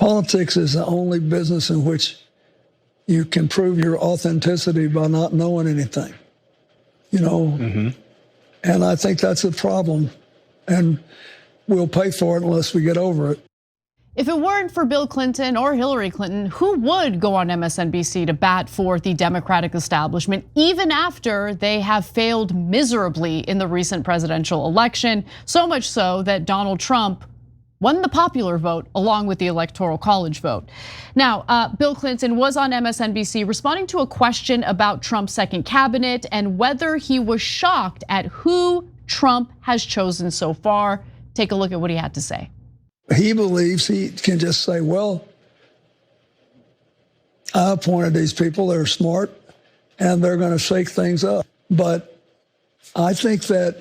politics is the only business in which you can prove your authenticity by not knowing anything, you know? Mm-hmm. And I think that's a problem, and we'll pay for it unless we get over it. If it weren't for Bill Clinton or Hillary Clinton, who would go on MSNBC to bat for the Democratic establishment, even after they have failed miserably in the recent presidential election? So much so that Donald Trump won the popular vote along with the Electoral College vote. Now, Bill Clinton was on MSNBC responding to a question about Trump's second cabinet and whether he was shocked at who Trump has chosen so far. Take a look at what he had to say. He believes he can just say, well, I appointed these people, they're smart, and they're going to shake things up. But I think that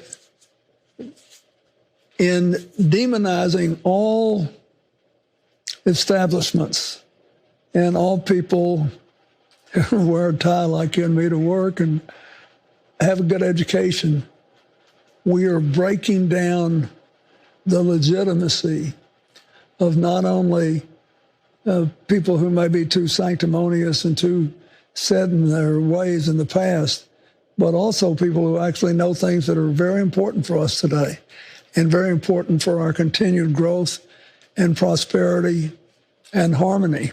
in demonizing all establishments and all people who wear a tie like you and me to work and have a good education, we are breaking down the legitimacy of not only people who may be too sanctimonious and too set in their ways in the past, but also people who actually know things that are very important for us today and very important for our continued growth and prosperity and harmony.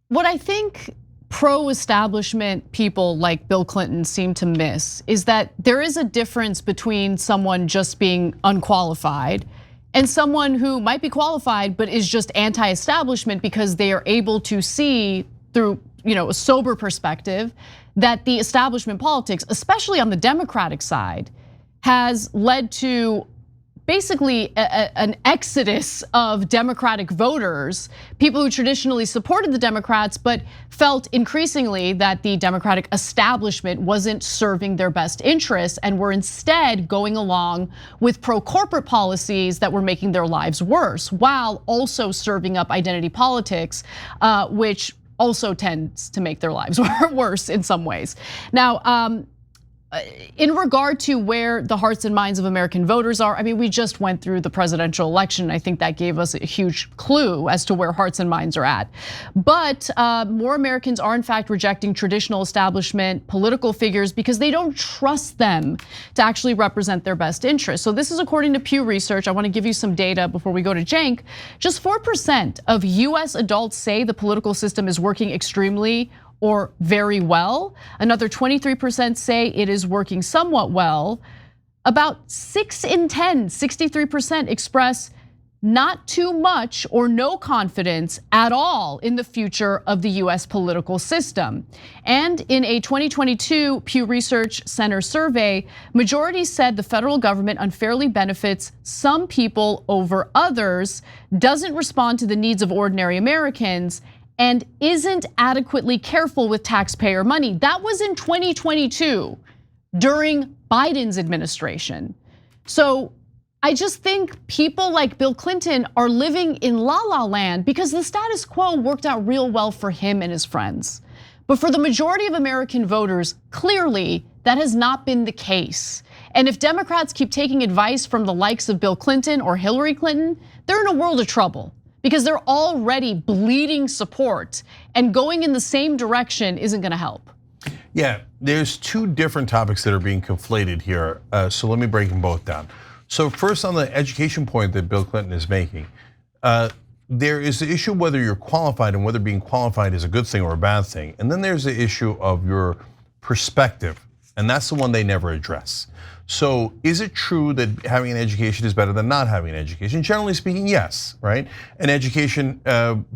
What I think pro-establishment people like Bill Clinton seem to miss is that there is a difference between someone just being unqualified and someone who might be qualified but is just anti-establishment because they are able to see through a sober perspective that the establishment politics, especially on the Democratic side, has led to basically an exodus of Democratic voters, people who traditionally supported the Democrats but felt increasingly that the Democratic establishment wasn't serving their best interests and were instead going along with pro-corporate policies that were making their lives worse, while also serving up identity politics, which also tends to make their lives worse in some ways. Now, in regard to where the hearts and minds of American voters are, I mean, we just went through the presidential election. I think that gave us a huge clue as to where hearts and minds are at. But more Americans are in fact rejecting traditional establishment political figures because they don't trust them to actually represent their best interests. So this is according to Pew Research. I want to give you some data before we go to Cenk. Just 4% of US adults say the political system is working extremely or very well. Another 23% say it is working somewhat well. About 6 in 10, 63% express not too much or no confidence at all in the future of the US political system. And in a 2022 Pew Research Center survey, majority said the federal government unfairly benefits some people over others, doesn't respond to the needs of ordinary Americans, and isn't adequately careful with taxpayer money. That was in 2022 during Biden's administration. So I just think people like Bill Clinton are living in la-la land because the status quo worked out real well for him and his friends. But for the majority of American voters, clearly that has not been the case. And if Democrats keep taking advice from the likes of Bill Clinton or Hillary Clinton, they're in a world of trouble, because they're already bleeding support, and going in the same direction isn't gonna help. Yeah, there's two different topics that are being conflated here, so let me break them both down. So first, on the education point that Bill Clinton is making, there is the issue whether you're qualified and whether being qualified is a good thing or a bad thing. And then there's the issue of your perspective, and that's the one they never address. So is it true that having an education is better than not having an education? Generally speaking, yes, right? An education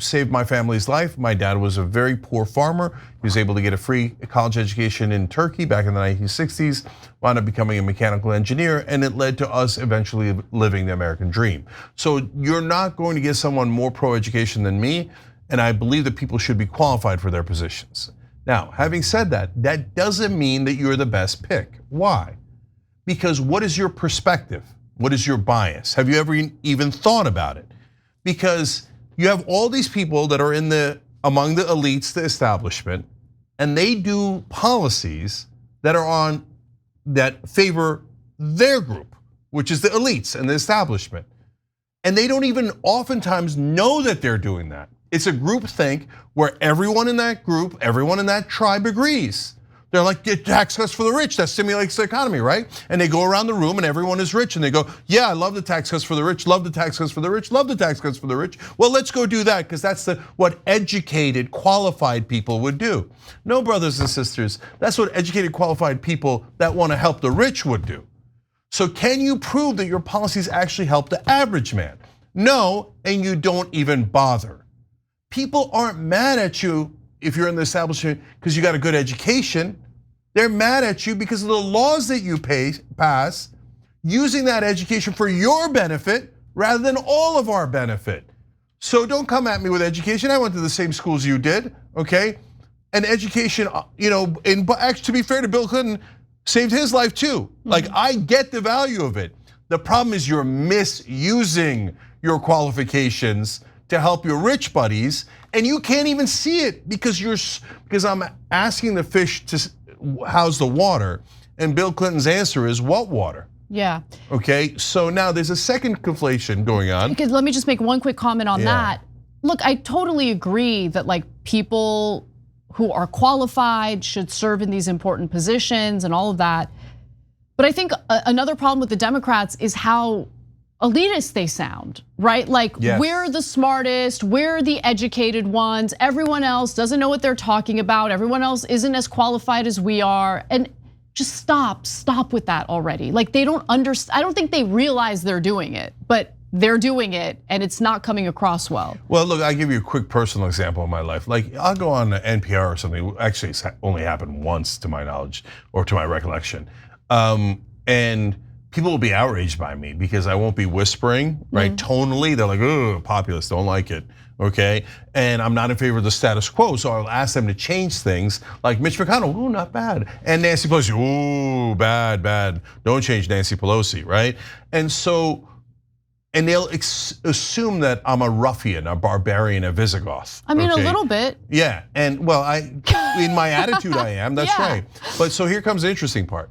saved my family's life. My dad was a very poor farmer. He was able to get a free college education in Turkey back in the 1960s, wound up becoming a mechanical engineer, and it led to us eventually living the American dream. So you're not going to get someone more pro-education than me, and I believe that people should be qualified for their positions. Now, having said that, that doesn't mean that you're the best pick. Why? Because what is your perspective? What is your bias? Have you ever even thought about it? Because you have all these people that are among the elites, the establishment, and they do policies that favor their group, which is the elites and the establishment. And they don't even oftentimes know that they're doing that. It's a groupthink where everyone in that group, everyone in that tribe agrees. They're like, get tax cuts for the rich, that stimulates the economy, right? And they go around the room and everyone is rich and they go, yeah, I love the tax cuts for the rich, love the tax cuts for the rich, love the tax cuts for the rich. Well, let's go do that because that's what educated, qualified people would do. No, brothers and sisters, that's what educated, qualified people that want to help the rich would do. So can you prove that your policies actually help the average man? No, and you don't even bother. People aren't mad at you if you're in the establishment because you got a good education. They're mad at you because of the laws that you pass, using that education for your benefit rather than all of our benefit. So don't come at me with education. I went to the same schools you did, okay? And education, and actually, to be fair to Bill Clinton, saved his life too. Like, I get the value of it. The problem is you're misusing your qualifications to help your rich buddies, and you can't even see it because I'm asking the fish to house the water, and Bill Clinton's answer is what water? Yeah. Okay, so now there's a second conflation going on. Because let me just make one quick comment on that. Look, I totally agree that like people who are qualified should serve in these important positions and all of that. But I think another problem with the Democrats is how elitist they sound, right? Like, we're the smartest, we're the educated ones, everyone else doesn't know what they're talking about, everyone else isn't as qualified as we are. And just stop with that already. Like, they don't understand, I don't think they realize they're doing it, but they're doing it and it's not coming across well. Well, look, I'll give you a quick personal example of my life. Like, I'll go on NPR or something, actually it's only happened once to my knowledge or to my recollection. And people will be outraged by me because I won't be whispering, right? Tonally, they're like, oh, populists, don't like it, okay? And I'm not in favor of the status quo, so I'll ask them to change things. Like Mitch McConnell, ooh, not bad. And Nancy Pelosi, ooh, bad. Don't change Nancy Pelosi, right? And so, and they'll assume that I'm a ruffian, a barbarian, a Visigoth. I mean, a little bit. Yeah, and well, in my attitude I am, that's right. But so here comes the interesting part.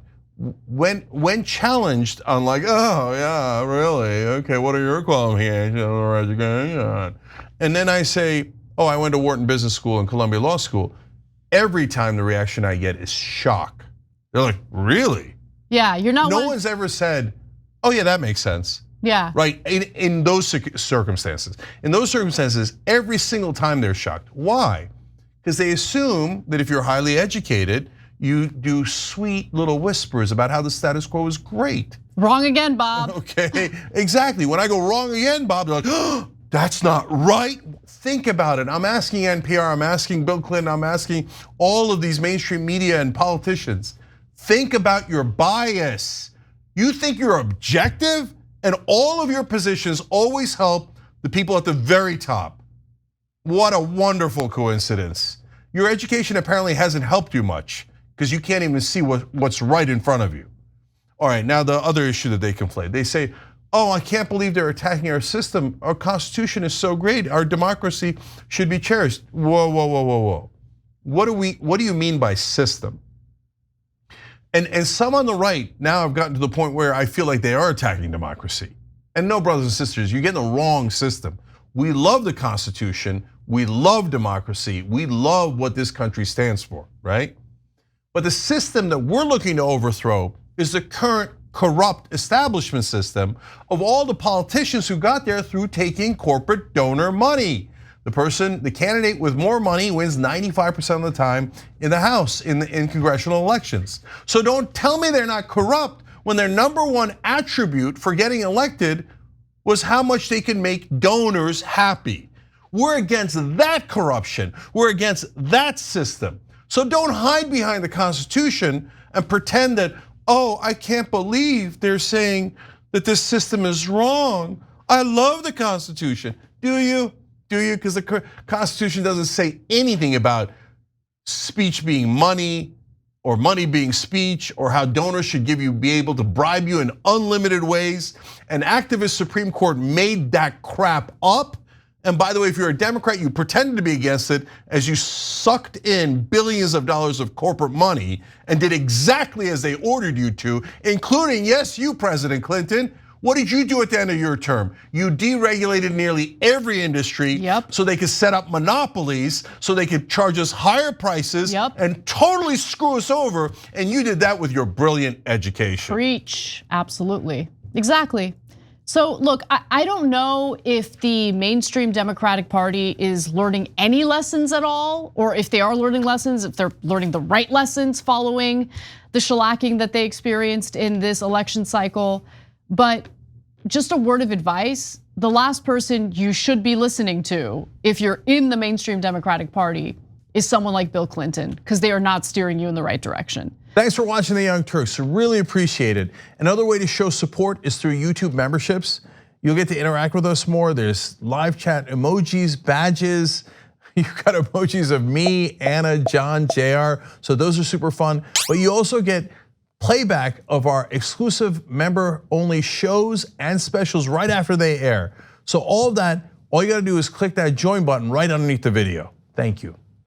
When challenged on like, oh yeah, really, okay, what are your qualifications or education? And then I say, oh, I went to Wharton Business School and Columbia Law School. Every time the reaction I get is shock. They're like, really? Yeah, you're not. No one's ever said, oh yeah, that makes sense. Yeah. Right, in those circumstances. In those circumstances, every single time they're shocked. Why? Because they assume that if you're highly educated, you do sweet little whispers about how the status quo is great. Wrong again, Bob. Okay, exactly. When I go wrong again, Bob, they're like, oh, that's not right. Think about it. I'm asking NPR, I'm asking Bill Clinton, I'm asking all of these mainstream media and politicians. Think about your bias. You think you're objective? And all of your positions always help the people at the very top. What a wonderful coincidence. Your education apparently hasn't helped you much because you can't even see what's right in front of you. All right, now the other issue that they conflate. They say, oh, I can't believe they're attacking our system. Our Constitution is so great. Our democracy should be cherished. Whoa. What do you mean by system? And some on the right, now I've gotten to the point where I feel like they are attacking democracy. And no, brothers and sisters, you're getting the wrong system. We love the Constitution, we love democracy, we love what this country stands for, right? But the system that we're looking to overthrow is the current corrupt establishment system of all the politicians who got there through taking corporate donor money. The candidate with more money wins 95% of the time in the House in congressional elections. So don't tell me they're not corrupt when their number one attribute for getting elected was how much they can make donors happy. We're against that corruption. We're against that system. So don't hide behind the Constitution and pretend that, oh, I can't believe they're saying that this system is wrong. I love the Constitution. Do you? Because the Constitution doesn't say anything about speech being money or money being speech or how donors should be able to bribe you in unlimited ways. An activist Supreme Court made that crap up. And by the way, if you're a Democrat, you pretended to be against it as you sucked in billions of dollars of corporate money and did exactly as they ordered you to, including, yes, you, President Clinton, What did you do at the end of your term? You deregulated nearly every industry so they could set up monopolies, so they could charge us higher prices and totally screw us over. And you did that with your brilliant education. Preach, absolutely, exactly. So look, I don't know if the mainstream Democratic Party is learning any lessons at all, or if they are learning lessons, if they're learning the right lessons following the shellacking that they experienced in this election cycle. But just a word of advice, the last person you should be listening to if you're in the mainstream Democratic Party is someone like Bill Clinton, because they are not steering you in the right direction. Thanks for watching The Young Turks, really appreciate it. Another way to show support is through YouTube memberships. You'll get to interact with us more. There's live chat emojis, badges. You've got emojis of me, Anna, John, JR, so those are super fun. But you also get playback of our exclusive member-only shows and specials right after they air. So all of that, all you gotta do is click that join button right underneath the video. Thank you.